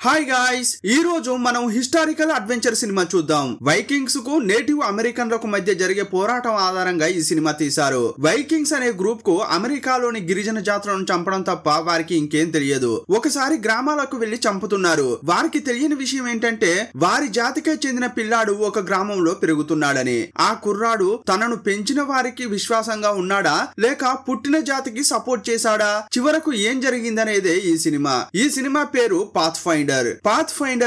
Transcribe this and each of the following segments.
Hi guys, ఈ రోజు మనం హిస్టారికల్ అడ్వెంచర్ సినిమా చూద్దాం. వైకింగ్స్ కు నేటివ్ అమెరికన్లకు మధ్య జరిగే పోరాటం ఆధారంగా ఈ సినిమా తీశారు. వైకింగ్స్ అనే గ్రూప్ కు అమెరికాలోని గిరిజన జాతులను చంపడం తప్ప వారికి ఇంకేం తెలియదు. ఒకసారి గ్రామాలకు వెళ్లి చంపుతున్నారు. వారికి తెలియని విషయం ఏంటంటే వారి జాతికే చెందిన పిల్లాడు ఒక గ్రామంలో పెరుగుతున్నాడని. ఆ కుర్రాడు తనను పెంచిన వారికి విశ్వాసంగా ఉన్నాడా లేక పుట్టిన జాతికి సపోర్ట్ చేశాడా? చివరకు ఏం జరిగిందనేదే ఈ సినిమా పేరు పాత్ ఫైండర్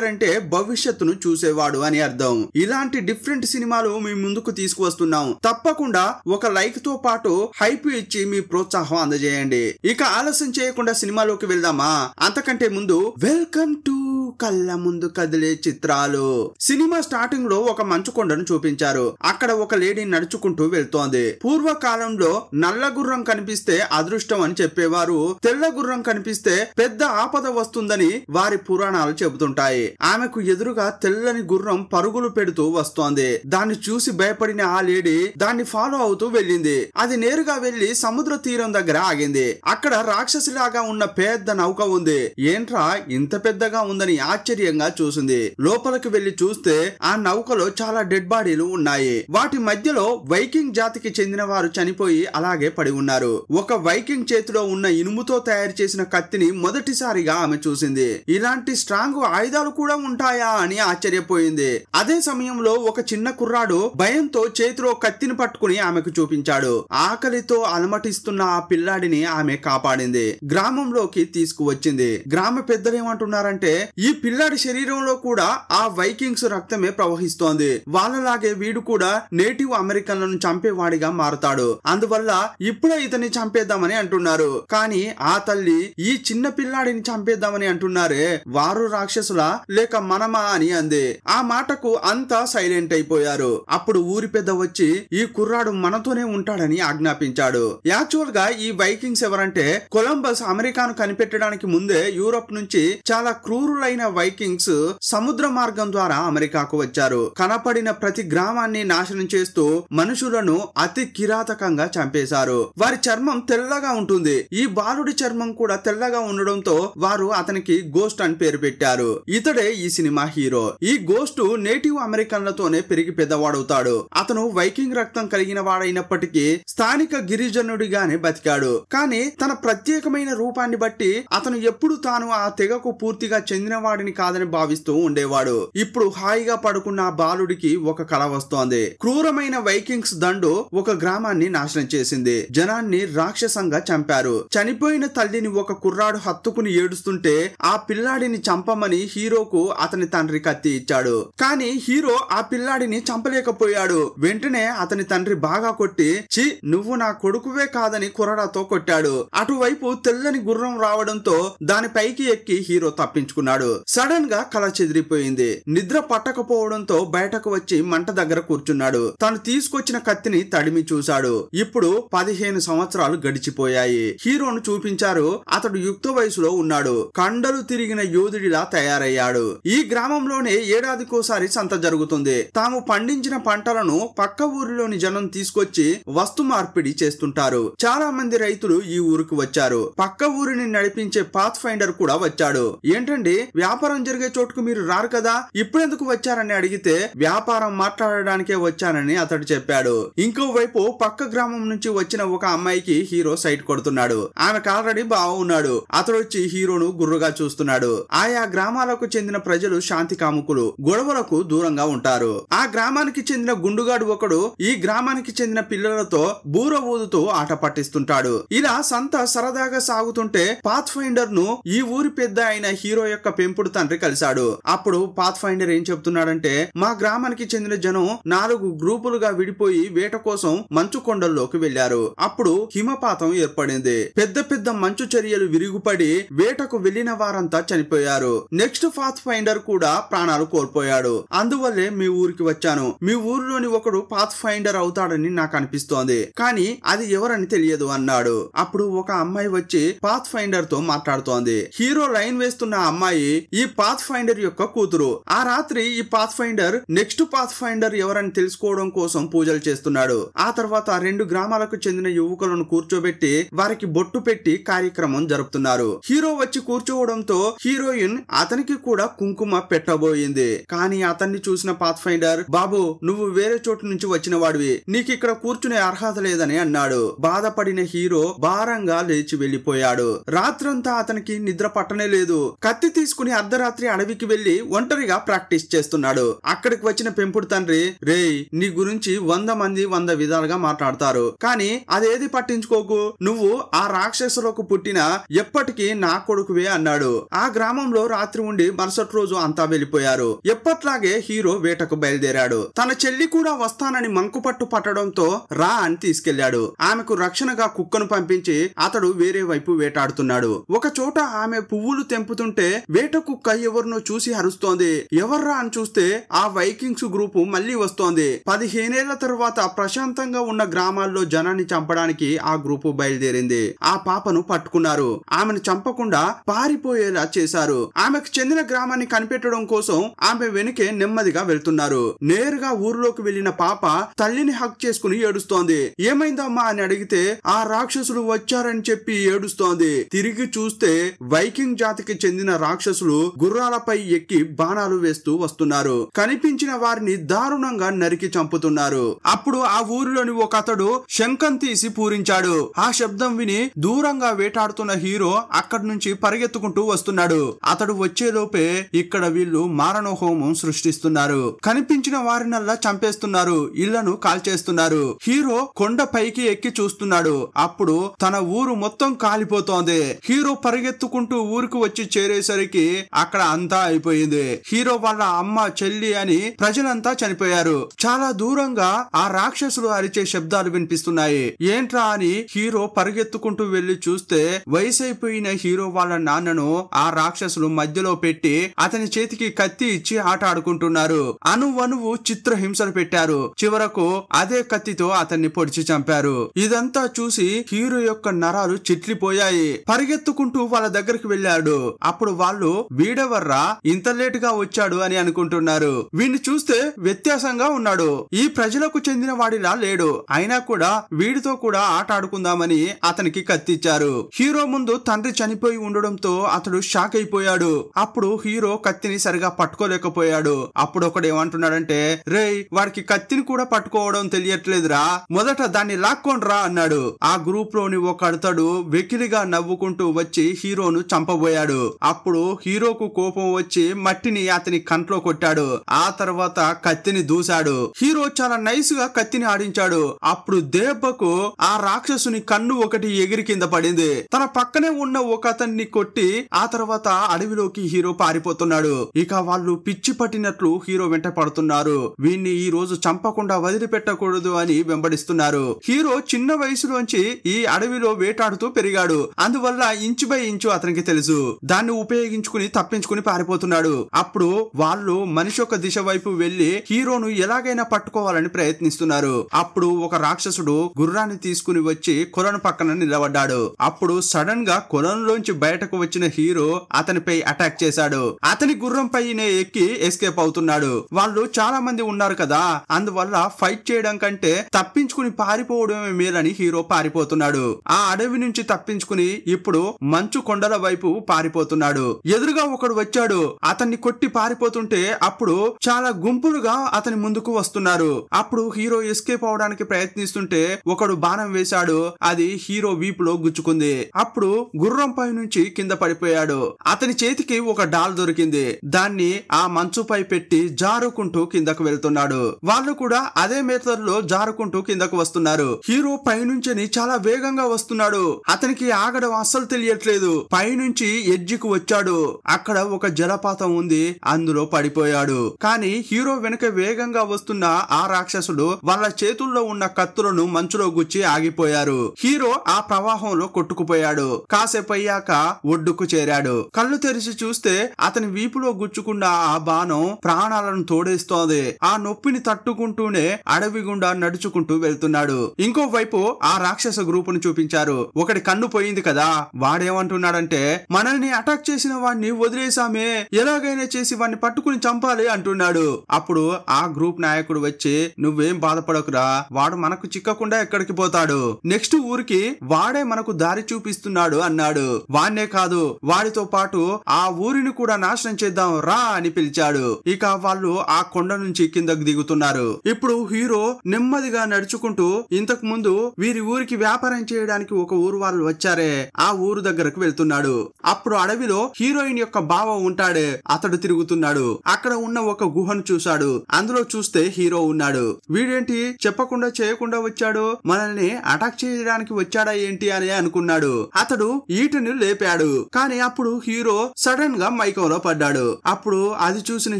అంటే భవిష్యత్తును చూసేవాడు అని అర్థం. ఇలాంటి డిఫరెంట్ సినిమాలు మీ ముందుకు తీసుకువస్తున్నాం. తప్పకుండా ఒక లైక్ తో పాటు హైప్ ఇచ్చి మీ ప్రోత్సాహం అందజేయండి. ఇక ఆలస్యం చేయకుండా సినిమాలోకి వెళ్దామా? అంతకంటే ముందు వెల్కమ్ టు కళ్ళ ముందు కదిలే చిత్రాలు. సినిమా స్టార్టింగ్ లో ఒక మంచు కొండను చూపించారు. అక్కడ ఒక లేడీ నడుచుకుంటూ వెళ్తోంది. పూర్వకాలంలో నల్ల గుర్రం కనిపిస్తే అదృష్టం అని చెప్పేవారు. తెల్ల గుర్రం కనిపిస్తే పెద్ద ఆపద వస్తుందని వారి పురాణాలు చెబుతుంటాయి. ఆమెకు ఎదురుగా తెల్లని గుర్రం పరుగులు పెడుతూ వస్తోంది. దాన్ని చూసి భయపడిన ఆ లేడీ దాన్ని ఫాలో అవుతూ వెళ్ళింది. అది నేరుగా వెళ్లి సముద్ర తీరం దగ్గర ఆగింది. అక్కడ రాక్షసిలాగా ఉన్న పెద్ద నౌక ఉంది. ఏంట్రా ఇంత పెద్దగా ఉందని ఆశ్చర్యంగా చూసింది. లోపలికి వెళ్లి చూస్తే ఆ నౌకలో చాలా డెడ్ బాడీలు ఉన్నాయి. వాటి మధ్యలో వైకింగ్ జాతికి చెందిన వారు చనిపోయి అలాగే పడి ఉన్నారు. ఒక వైకింగ్ చేతిలో ఉన్న ఇనుముతో తయారు చేసిన కత్తిని మొదటిసారిగా ఆమె చూసింది. ఇలాంటి స్ట్రాంగ్ ఆయుధాలు కూడా ఉంటాయా అని ఆశ్చర్యపోయింది. అదే సమయంలో ఒక చిన్న కుర్రాడు భయంతో చేతిలో కత్తిని పట్టుకుని ఆమెకు చూపించాడు. ఆకలితో అలమటిస్తున్న ఆ పిల్లాడిని ఆమె కాపాడింది. గ్రామంలోకి తీసుకువచ్చింది. గ్రామ పెద్దలు ఏమంటున్నారంటే ఈ పిల్లాడి శరీరంలో కూడా ఆ వైకింగ్స్ రక్తమే ప్రవహిస్తోంది. వాళ్ళలాగే వీడు కూడా నేటివ్ అమెరికన్లను చంపేవాడిగా మారుతాడు. అందువల్ల ఇప్పుడే ఇతన్ని చంపేద్దామని అంటున్నారు. కానీ ఆ తల్లి ఈ చిన్న పిల్లాడిని చంపేద్దామని అంటున్నారే, వారు రాక్షసులా లేక మనమా అని అంది. ఆ మాటకు అంతా సైలెంట్ అయిపోయారు. అప్పుడు ఊరి పెద్ద వచ్చి ఈ కుర్రాడు మనతోనే ఉంటాడని ఆజ్ఞాపించాడు. యాక్చువల్ గా ఈ వైకింగ్స్ ఎవరంటే కొలంబస్ అమెరికాను కనిపెట్టడానికి ముందే యూరోప్ నుంచి చాలా క్రూరులైన వైకింగ్స్ సముద్ర మార్గం ద్వారా అమెరికాకు వచ్చారు. కనపడిన ప్రతి గ్రామాన్ని నాశనం చేస్తూ మనుషులను అతి కిరాతకంగా చంపేశారు. వారి చర్మం తెల్లగా ఉంటుంది. ఈ బాలుడి చర్మం కూడా తెల్లగా ఉండడంతో వారు అతనికి గోస్ట్ అని పేరు పెట్టారు. ఇతడే ఈ సినిమా హీరో. ఈ గోస్ట్ నేటివ్ అమెరికన్లతోనే పెరిగి పెద్దవాడవుతాడు. అతను వైకింగ్ రక్తం కలిగిన వాడైనప్పటికీ స్థానిక గిరిజనుడిగానే బతికాడు. కానీ తన ప్రత్యేకమైన రూపాన్ని బట్టి అతను ఎప్పుడు తాను ఆ తెగకు పూర్తిగా చెందిన వాడిని కాదని భావిస్తూ ఉండేవాడు. ఇప్పుడు హాయిగా పడుకున్న ఆ బాలుడికి ఒక కల వస్తోంది. క్రూరమైన వైకింగ్స్ దండు ఒక గ్రామాన్ని నాశనం చేసింది. జనాన్ని రాక్షసంగా చంపారు. చనిపోయిన తల్లిని ఒక కుర్రాడు హత్తుకుని ఏడుస్తుంటే ఆ పిల్లాడిని చంపమని హీరోకు అతని తండ్రి కత్తి ఇచ్చాడు. కానీ హీరో ఆ పిల్లాడిని చంపలేకపోయాడు. వెంటనే అతని తండ్రి బాగా కొట్టి చి నువ్వు నా కొడుకువే కాదని కుర్రాడతో కొట్టాడు. అటువైపు తెల్లని గుర్రం రావడంతో దాని పైకి ఎక్కి హీరో తప్పించుకున్నాడు. సడన్ గా కల చెదిరిపోయింది. నిద్ర పట్టకపోవడంతో బయటకు వచ్చి మంట దగ్గర కూర్చున్నాడు. తను తీసుకొచ్చిన కత్తిని తడిమి చూశాడు. ఇప్పుడు 15 సంవత్సరాలు గడిచిపోయాయి. హీరోను చూపించారు. అతడు యుక్త వయసులో ఉన్నాడు. కండలు తిరిగిన యోధుడిలా తయారయ్యాడు. ఈ గ్రామంలోనే ఏడాదికోసారి సంత జరుగుతుంది. తాము పండించిన పంటలను పక్క ఊరిలోని జనం తీసుకొచ్చి వస్తు మార్పిడి చేస్తుంటారు. చాలా మంది రైతులు ఈ ఊరికి వచ్చారు. పక్క ఊరిని నడిపించే పాత్ ఫైండర్ కూడా వచ్చాడు. ఏంటండి వ్యాపారం జరిగే చోటుకు మీరు రారు కదా, ఇప్పుడెందుకు వచ్చారని అడిగితే వ్యాపారం మాట్లాడడానికే వచ్చానని అతడు చెప్పాడు. ఇంకోవైపు పక్క గ్రామం నుంచి వచ్చిన ఒక అమ్మాయికి హీరో సైట్ కొడుతున్నాడు. ఆమెకు ఆల్రెడీ బాగున్నాడు. అతడు వచ్చి హీరోను గుర్రుగా చూస్తున్నాడు. ఆయా గ్రామాలకు చెందిన ప్రజలు శాంతి కాముకులు, గొడవలకు దూరంగా ఉంటారు. ఆ గ్రామానికి చెందిన గుండుగాడు ఒకడు ఈ గ్రామానికి చెందిన పిల్లలతో బూర ఊదుతూ ఆట పట్టిస్తుంటాడు. ఇలా సంత సరదాగా సాగుతుంటే పాత్ ఫైండర్ ను ఈ ఊరి పెద్ద అయిన హీరో యొక్క పెంపుడు తండ్రి కలిశాడు. అప్పుడు పాత్ ఫైండర్ ఏం చెప్తున్నాడంటే మా గ్రామానికి చెందిన జనం 4 గ్రూపులుగా విడిపోయి వేట కోసం మంచు కొండల్లోకి వెళ్లారు. అప్పుడు హిమపాతం ఏర్పడింది. పెద్ద పెద్ద మంచు చర్యలు విరిగిపడి వేటకు వెళ్లిన వారంతా చనిపోయారు. నెక్స్ట్ పాత్ ఫైండర్ కూడా ప్రాణాలు కోల్పోయాడు. అందువల్లే మీ ఊరికి వచ్చాను. మీ ఊరిలోని ఒకడు పాత్ ఫైండర్ అవుతాడని నాకు అనిపిస్తోంది. కానీ అది ఎవరని తెలియదు అన్నాడు. అప్పుడు ఒక అమ్మాయి వచ్చి పాత్ ఫైండర్ తో మాట్లాడుతోంది. హీరో లైన్ వేస్తున్న అమ్మాయి ఈ పాత్ ఫైండర్ యొక్క కూతురు. ఆ రాత్రి ఈ path finder next path finder ఎవరని తెలుసుకోవడం కోసం పూజలు చేస్తున్నాడు. ఆ తర్వాత 2 గ్రామాలకు చెందిన యువకులను కూర్చోబెట్టి వారికి బొట్టు పెట్టి కార్యక్రమం జరుపుతున్నారు. హీరో వచ్చి కూర్చోవడంతో హీరోయిన్ అతనికి కూడా కుంకుమ పెట్టబోయింది. కానీ అతన్ని చూసిన పాత్ ఫైండర్, బాబు నువ్వు వేరే చోటు నుంచి వచ్చిన వాడివి, నీకు ఇక్కడ కూర్చునే అర్హత లేదని అన్నాడు. బాధపడిన హీరో భారంగా లేచి వెళ్లిపోయాడు. రాత్రంతా అతనికి నిద్ర పట్టనే లేదు. కత్తి తీసుకుని అర్ధరాత్రి అడవికి వెళ్లి ఒంటరిగా ప్రాక్టీస్ చేస్తున్నాడు. అక్కడికి వచ్చిన పెంపుడు తండ్రి, రేయ్ నీ గురించి 100 మంది 100 విధాలుగా మాట్లాడతారు, కానీ అదేది పట్టించుకోకు, నువ్వు ఆ రాక్షసులకు పుట్టిన ఎప్పటికీ నా కొడుకువే అన్నాడు. ఆ గ్రామంలో రాత్రి ఉండి మరుసటి రోజు అంతా వెళ్లిపోయారు. ఎప్పట్లాగే హీరో వేటకు బయలుదేరాడు. తన చెల్లి కూడా వస్తానని మంకుపట్టు పట్టడంతో రా అని తీసుకెళ్లాడు. ఆమెకు రక్షణగా కుక్కను పంపించి అతడు వేరే వైపు వేటాడుతున్నాడు. ఒక చోట ఆమె పువ్వులు తెంపుతుంటే వేట కుక్క ఎవరినో చూసి అరుస్తోంది. ఎవర్రా అని చూస్తే ఆ వైకింగ్స్ గ్రూపు మళ్లీ వస్తోంది. 15 ఏళ్ల తరువాత ప్రశాంతంగా ఉన్న గ్రామాల్లో జనాన్ని చంపడానికి ఆ గ్రూపు బయలుదేరింది. ఆ పాపను పట్టుకున్నారు. ఆమెను చంపకుండా పారిపోయేలా చేశారు. ఆమెకు చెందిన గ్రామాన్ని కనిపెట్టడం కోసం ఆమె వెనుకే నెమ్మదిగా వెళ్తున్నారు. నేరుగా ఊర్లోకి వెళ్లిన పాప తల్లిని హక్ చేసుకుని ఏడుస్తోంది. ఏమైందమ్మా అని అడిగితే ఆ రాక్షసులు వచ్చారని చెప్పి ఏడుస్తోంది. తిరిగి చూస్తే వైకింగ్ జాతికి చెందిన రాక్షసులు గుర్రాలపై ఎక్కి బాణాలు వేస్తూ వస్తున్నారు. కనిపించిన వారిని దారుణంగా నరికి చంపుతున్నారు. అప్పుడు ఆ ఊరిలోని ఒక అతడు శంఖం తీసి పూరించాడు. ఆ శబ్దం విని దూరంగా వేటాడుతున్న హీరో అక్కడి నుంచి పరిగెత్తుకుంటూ వస్తున్నాడు. అతడు వచ్చేలోపే ఇక్కడ వీళ్ళు మారణ హోమం సృష్టిస్తున్నారు. కనిపించిన వారినల్లా చంపేస్తున్నారు. ఇళ్లను కాల్చేస్తున్నారు. హీరో కొండ పైకి ఎక్కి చూస్తున్నాడు. అప్పుడు తన ఊరు మొత్తం కాలిపోతోంది. హీరో పరిగెత్తుకుంటూ ఊరికి వచ్చి చేరేసరికి అక్కడ అంతా అయిపోయింది. హీరో వాళ్ళ అమ్మ, చెల్లి అని ప్రజలంతా చనిపోయారు. చాలా దూరంగా ఆ రాక్షసులు అరిచే శబ్దాలు వినిపిస్తున్నాయి. ఏంట్రా అని హీరో పరిగెత్తుకుంటూ వెళ్లి చూస్తే వయసైపోయిన హీరో వాళ్ళ నాన్నను ఆ రాక్షసులు మధ్యలో పెట్టి అతని చేతికి కత్తి ఇచ్చి ఆట ఆడుకుంటున్నారు. అణువణువు చిత్రహింసలు పెట్టారు. చివరకు అదే కత్తితో అతన్ని పొడిచి చంపారు. ఇదంతా చూసి హీరో యొక్క నరాలు చిట్లిపోయాయి. పరిగెత్తుకుంటూ వాళ్ళ దగ్గరికి వెళ్లాడు. అప్పుడు వాళ్ళు వీడెవర్రా ఇంత లేట్ గా వచ్చాడు అని అనుకుంటున్నారు. వీడిని చూస్తే వ్యత్యాసంగా ఉన్నాడు. ఈ ప్రజలకు చెందిన వాడిలా లేడు. అయినా కూడా వీడితో కూడా ఆట ఆడుకుందామని అతనికి కత్తిచ్చారు. హీరో ముందు తండ్రి చనిపోయి ఉండడంతో అతడు షాక్ అయిపోయాడు. అప్పుడు హీరో కత్తిని సరిగా పట్టుకోలేకపోయాడు. అప్పుడు ఒకడు ఏమంటున్నాడంటే, రేయ్ వాడికి కత్తిని కూడా పట్టుకోవడం తెలియట్లేదురా, మొదట దాన్ని లాక్కోండ్రా అన్నాడు. ఆ గ్రూప్ లోని ఒక అతడు వెకిలిగా నవ్వుకుంటూ వచ్చి హీరోను చంపబోయాడు. అప్పుడు హీరోకు కోపం వచ్చి మట్టిని అతని కంట్లో కొట్టాడు. ఆ తర్వాత కత్తిని దూశాడు. హీరో చాలా నైస్ గా కత్తిని ఆడించాడు. అప్పుడు దెబ్బకు ఆ రాక్షసుని కన్ను ఒకటి ఎగిరి కింద పడింది. తన పక్కనే ఉన్న ఒక అతన్ని కొట్టి ఆ తర్వాత అడవిలోకి హీరో పారిపోతున్నాడు. ఇక వాళ్ళు పిచ్చి పట్టినట్లు హీరో వెంట పడుతున్నారు. వీణ్ణి ఈ రోజు చంపకుండా వదిలిపెట్టకూడదు అని వెంబడిస్తున్నారు. హీరో చిన్న వయసులోంచి ఈ అడవిలో వేటాడుతూ పెరిగాడు. అందువల్ల ఇంచు బై ఇంచు అతనికి తెలుసు. దాన్ని ఉపయోగించుకుని తప్పించుకుని పారిపోతున్నాడు. అప్పుడు వాళ్ళు మనిషి ఒక దిశ వైపు వెళ్లి హీరోను ఎలాగైనా పట్టుకోవాలని ప్రయత్నిస్తున్నారు. అప్పుడు ఒక రాక్షసుడు గుర్రాన్ని తీసుకుని వచ్చి కొలను పక్కన నిలబడ్డాడు. అప్పుడు సడన్ గా కొలంలోంచి బయటకు వచ్చిన హీరో అతనిపై అటాక్ చేశాడు. అతని గుర్రం పైనే ఎక్కి ఎస్కేప్ అవుతున్నాడు. వాళ్ళు చాలా మంది ఉన్నారు కదా, అందువల్ల ఫైట్ చేయడం కంటే తప్పించుకుని పారిపోవడమే మేలని హీరో పారిపోతున్నాడు. ఆ అడవి నుంచి తప్పించుకుని ఇప్పుడు మంచు కొండల వైపు పారిపోతున్నాడు. ఎదురుగా ఒకడు వచ్చాడు. అతన్ని కొట్టి పారిపోతుంటే అప్పుడు చాలా గుంపులుగా అతని ముందుకు వస్తున్నారు. అప్పుడు హీరో ఎస్కేప్ అవడానికి ప్రయత్నిస్తుంటే ఒకడు బాణం వేశాడు. అది హీరో వీపులో గుచ్చుకుంది. అప్పుడు గుర్రం పై నుంచి కింద పడిపోయాడు. అతని చేతికి ఒక డాల్ దొరికింది. దాన్ని ఆ మంచుపై పెట్టి జారుకుంటూ కిందకు వెళ్తున్నాడు. వాళ్ళు కూడా అదే మెథడ్లో జారుకుంటూ కిందకు వస్తున్నారు. హీరో పైనుంచి చాలా వేగంగా వస్తున్నాడు. అతనికి ఆగడం అస్సలు తెలియట్లేదు. పైనుంచి ఎడ్జికి వచ్చాడు. అక్కడ ఒక జలపాతం ఉంది. అందులో పడిపోయాడు. కానీ హీరో వెనుక వేగంగా వస్తున్న ఆ రాక్షసుడు వాళ్ళ చేతుల్లో ఉన్న కత్తులను మంచులో గుచ్చి ఆగిపోయారు. హీరో ఆ ప్రవాహంలో కొట్టుకుపోయాడు. కాసేపు అయ్యాక ఒడ్డుకు చేరాడు. కళ్ళు తెరిచి చూస్తే అతని వీపులో గుచ్చుకున్న ఆ బాణం ప్రాణాలను తోడేస్తోంది. ఆ నొప్పిని తట్టుకుంటూనే అడవి గుండా నడుచుకుంటూ వెళ్తున్నాడు. ఇంకోవైపు ఆ రాక్షస గ్రూపును చూపించారు. ఒకటి కన్ను పోయింది కదా, వాడేమంటున్నాడంటే మనల్ని అటాక్ చేసిన వాడిని వదిలేసామే, ఎలాగైనా చేసి వాడిని పట్టుకుని చంపాలి అంటున్నాడు. అప్పుడు ఆ గ్రూప్ నాయకుడు వచ్చి నువ్వేం బాధపడకురా, వాడు మనకు చిక్కకుండా ఎక్కడికి పోతాడు, నెక్స్ట్ ఊరికి వాడే మనకు దారి చూపిస్తున్నాడు అన్నాడు. వాణ్ణే కాదు వాడితో పాటు ఆ ఊరిని కూడా నాశనం చేద్దాం రా అని పిలిచాడు. ఇక వాళ్ళు ఆ కొండ నుంచి కిందకు దిగుతున్నారు. ఇప్పుడు హీరో నెమ్మదిగా నడుచుకుంటూ ఇంతకు ముందు వీరి ఊరికి వ్యాపారం చేయడానికి ఒక ఊరు వాళ్ళు వచ్చారే ఆ ఊరు దగ్గరకు వెళ్తున్నాడు. అప్పుడు అడవిలో హీరోయిన్ యొక్క బావ ఉంటాడే, అతడు తిరుగుతున్నాడు. అక్కడ ఉన్న ఒక గుహను చూశాడు. అందులో చూస్తే హీరో ఉన్నాడు. వీడేంటి చెప్పకుండా చేయకుండా వచ్చాడు, మనల్ని అటాక్ చేయడానికి వచ్చాడా ఏంటి అని అనుకున్నాడు. అతడు ఈటను లేపాడు. కానీ అప్పుడు హీరో సడన్ గా మైకంలో పడ్డాడు. అప్పుడు అది చూసిన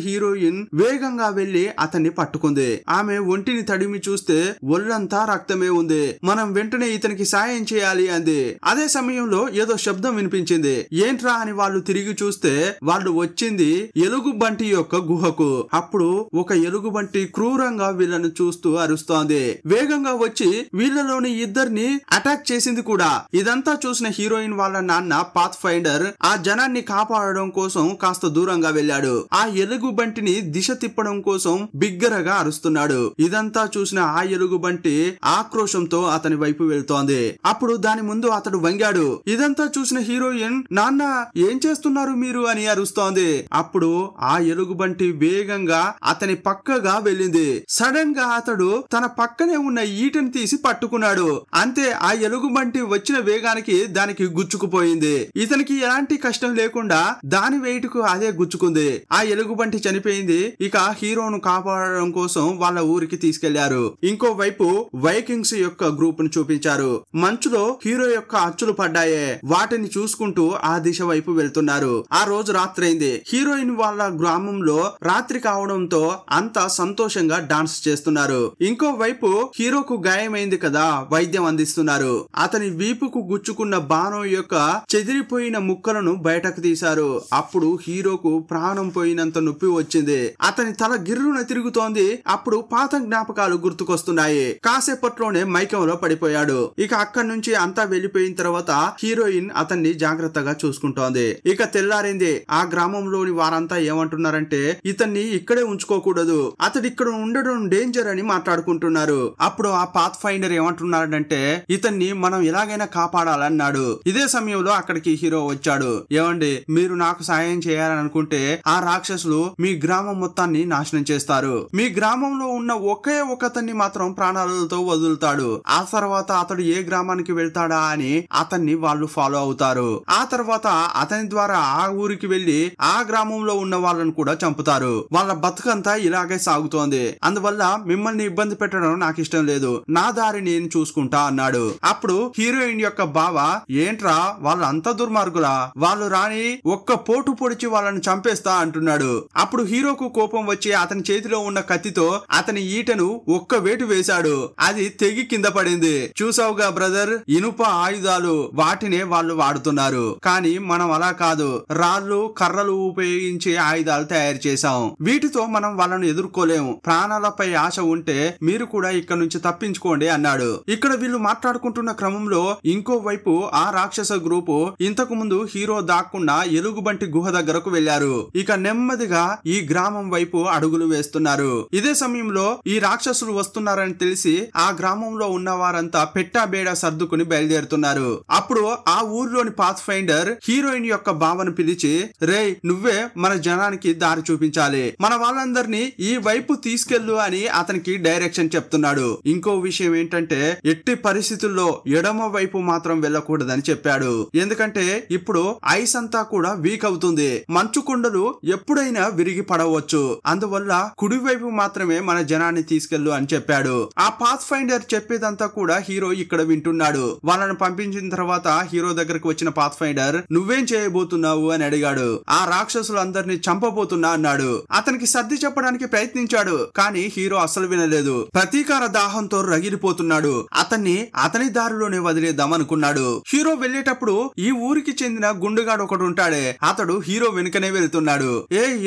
హీరోయిన్ వేగంగా వెళ్లి అతన్ని పట్టుకుంది. ఆమె ఒంటిని తడిమి చూస్తే ఒళ్ళంతా రక్తమే ఉంది. మనం వెంటనే ఇతనికి సాయం చేయాలి అంది. అదే సమయంలో ఏదో శబ్దం వినిపించింది. ఏంట్రా అని వాళ్ళు తిరిగి చూస్తే వాళ్ళు వచ్చింది ఎలుగుబంటి యొక్క గుహకు. అప్పుడు ఒక ఎలుగుబంటి క్రూరంగా వీళ్ళను చూస్తూ అరుస్తోంది. వేగంగా వచ్చి వీళ్ళలోని ఇద్దరిని అటాక్ చేసింది కూడా. ఇదంతా చూసిన హీరోయిన్ వాళ్ళ నాన్న పాత్ ఫైండర్ ఆ జనాన్ని కాపాడడం కోసం కాస్త దూరంగా వెళ్ళాడు. ఆ ఎలుగుబంటిని దిశ తిప్పడం కోసం బిగ్గరగా అరుస్తున్నాడు. ఇదంతా చూసిన ఆ ఎలుగుబంటి ఆక్రోశంతో అతని వైపు వెళ్తోంది. అప్పుడు దాని ముందు అతడు వంగాడు. ఇదంతా చూసిన హీరోయిన్ నాన్న ఏం చేస్తున్నారు మీరు అని అరుస్తోంది. అప్పుడు ఆ ఎలుగుబంటి వేగంగా అతని పక్కగా వెళ్ళింది. సడన్ గా అతడు తన పక్కనే ఉన్న ఈటను తీసి పట్టుకున్నాడు. అంతే, ఆ ఎలుగుబంటి వచ్చిన వేగానికి దానికి గుచ్చుకుపోయింది. ఇతనికి ఎలాంటి కష్టం లేకుండా దాని వెయిట్కు అదే గుచ్చుకుంది. ఆ ఎలుగుబంటి చనిపోయింది. ఇక హీరోను కాపాడడం కోసం వాళ్ళ ఊరికి తీసుకెళ్లారు. ఇంకోవైపు వైకింగ్స్ యొక్క గ్రూప్ ను చూపించారు. మంచులో హీరో యొక్క అచ్చులు పడ్డాయే, వాటిని చూసుకుంటూ ఆ దిశ వైపు వెళ్తున్నారు. ఆ రోజు రాత్రైంది. హీరోయిన్ వాళ్ళ గ్రామంలో రాత్రి కావడంతో అంతా సంతోషంగా డాన్స్ చేస్తున్నారు. ఇంకోవైపు హీరోకు గాయమైంది కదా, వైద్యం అందిస్తున్నారు. అతని వీపుకు గుచ్చుకున్న బాణం యొక్క చెదిరిపోయిన ముక్కలను బయటకు తీశారు. అప్పుడు హీరోకు ప్రాణం పోయినంత నొప్పి వచ్చింది. అతని తల గిర్రున తిరుగుతోంది. అప్పుడు పాత జ్ఞాపకాలు గుర్తుకొస్తున్నాయి. కాసేపట్లోనే మైకంలో పడిపోయాడు. ఇక అక్కడి నుంచి అంతా వెళ్లిపోయిన తర్వాత హీరోయిన్ అతన్ని జాగ్రత్తగా చూసుకుంటోంది. ఇక తెల్లారింది. ఆ గ్రామంలోని వారంతా ఏమంటున్నారంటే ఇతన్ని ఇక్కడే ఉంచుకోకూడదు, అతడు ఇక్కడ ఉండడం డేంజర్ అని మాట్లాడుకుంటున్నారు. అప్పుడు ఆ పాత్ ఫైండర్ ఏమంటున్నాడంటే ఇతన్ని మనం ఎలాగైనా కాపాడాలన్నాడు. ఇదే సమయంలో అక్కడికి హీరో వచ్చాడు. ఏమండి, మీరు నాకు సాయం చేయాలని అనుకుంటే ఆ రాక్షసులు మీ గ్రామం మొత్తాన్ని నాశనం చేస్తారు. మీ గ్రామంలో ఉన్న ఒకే ఒకతన్ని మాత్రం ప్రాణాలతో వదులుతాడు. ఆ తర్వాత అతడు ఏ గ్రామానికి వెళ్తాడా అని అతన్ని వాళ్ళు ఫాలో అవుతారు. ఆ తర్వాత అతని ద్వారా ఆ ఊరికి వెళ్లి ఆ గ్రామంలో ఉన్న వాళ్ళను కూడా చంపుతారు. వాళ్ళ బతుకంతా ఇలాగే సాగుతోంది. అందువల్ల మిమ్మల్ని ఇబ్బంది పెట్టడం నాకు ఇష్టం లేదు, నా దారి నేను చూసుకుంటా అన్నాడు. అప్పుడు హీరోయిన్ యొక్క బావ ఏంట్రా వాళ్ళు అంత దుర్మార్గులా, వాళ్ళు రాని ఒక్క పోటు పొడిచి వాళ్ళని చంపేస్తా అంటున్నాడు. అప్పుడు హీరోకు కోపం వచ్చి అతని చేతిలో ఉన్న కత్తితో అతని ఈటను ఒక్క వేటు వేశాడు. అది తెగి కింద పడింది. చూసావుగా బ్రదర్, ఇనుప ఆయుధాలు వాటినే వాళ్ళు వాడుతున్నారు. కానీ మనం అలా కాదు, రాళ్ళు కర్రలు ఉపయోగించి ఆయుధాలు తయారు చేశాం. వీటితో మనం వాళ్ళను ఎదుర్కోలేము. ప్రాణాలపై ఆశ ఉంటే మీరు కూడా ఇక్కడ నుంచి తప్పించుకోండి అన్నాడు. ఇక్కడ వీళ్ళు మాట్లాడుకుంటున్న క్రమంలో ఇంకో వైపు ఆ రాక్షస గ్రూపు ఇంతకు ముందు హీరో దాక్కుండా ఎలుగుబంటి గుహ దగ్గరకు వెళ్లారు. ఇక నెమ్మదిగా ఈ గ్రామం వైపు అడుగులు వేస్తున్నారు. ఇదే సమయంలో ఈ రాక్షసులు వస్తున్నారని తెలిసి ఆ గ్రామంలో ఉన్న వారంతా పెట్టాబేడా సర్దుకుని బయలుదేరుతున్నారు. అప్పుడు ఆ ఊర్లోని పాత్ ఫైండర్ హీరోయిన్ యొక్క బావను పిలిచి రేయ్, నువ్వే మన జనానికి దారి చూపించాలి, మన వాళ్ళందరినీ ఈ వైపు తీసుకెళ్ళు అని అతనికి డైరెక్షన్ చెప్తున్నాడు. ఇంకో విషయం ఏంటంటే ఎట్టి పరిస్థితుల్లో ఎడమ వైపు మాత్రం వెళ్ళకూడదని చెప్పాడు. ఎందుకంటే ఇప్పుడు ఐస్ అంతా కూడా వీక్ అవుతుంది, మంచు కొండలు ఎప్పుడైనా విరిగి పడవచ్చు. అందువల్ల కుడి వైపు మాత్రమే మన జనాన్ని తీసుకెళ్ళు అని చెప్పాడు. ఆ పాత్ ఫైండర్ చెప్పేదంతా కూడా హీరో ఇక్కడ వింటున్నాడు. వాళ్ళని పంపించిన తర్వాత హీరో దగ్గరకు వచ్చిన పాత్ ఫైండర్ నువ్వేం చేయబోతున్నావు అని అడిగాడు. ఆ రాక్షసులందరినీ చంపబోతున్నా అన్నాడు. అతనికి సర్ది చెప్పడానికి ప్రయత్నించాడు. కానీ హీరో అసలు వినలేదు. ప్రతీకార దాహంతో రగిలిపోతున్నాడు. అతని దారిలోనే వదిలేద్దాం అనుకున్నాడు. హీరో వెళ్లేటప్పుడు ఈ ఊరికి చెందిన గుండుగాడు ఒకడు ఉంటాడే, అతడు హీరో వెనుకనే వెళ్తున్నాడు.